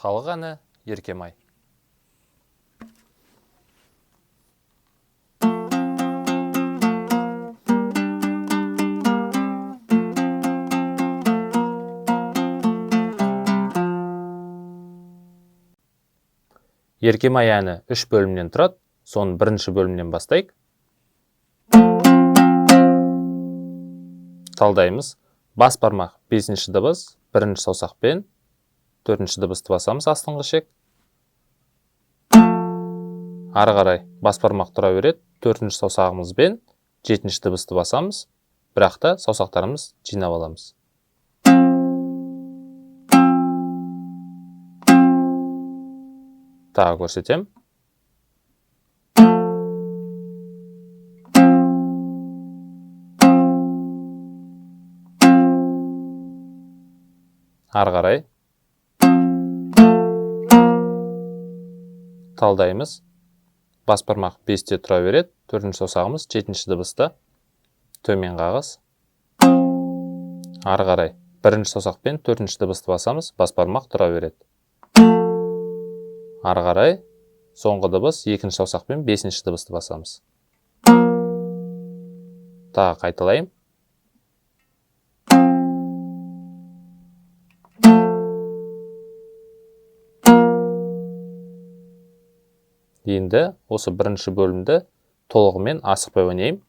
Халық әні Еркемай. Еркемай әні 3 бөлімнен тұрады. Соның бірінші бөлімнен бастайық. Талдаймыз. Бас бармақ 5-ші дыбыс, 1-ші саусақпен 4-ші дыбысты басамыз астыңғы шек. Ары қарай бас бармақ тұра береді. 4-ші саусағымызбен 7-ші дыбысты басамыз. Бірақ та саусақтарымыз жинап аламыз. Тағы көрсетем. Ары қарай. Талдаймыз. Бас бармақ 5-те тұра береді. 4-ші саусағымыз 7-ші дыбысты төмен қағыз. Ары қарай. 1-ші саусақпен 4-ші дыбысты басамыз. Бас бармақ тұра береді. Ары қарай. Соңғы дыбыс 2-ші саусақпен 5-ші дыбысты басамыз. Тағы қайталайым. Енді осы бірінші бөлімді толығымен асықпай ойнайым.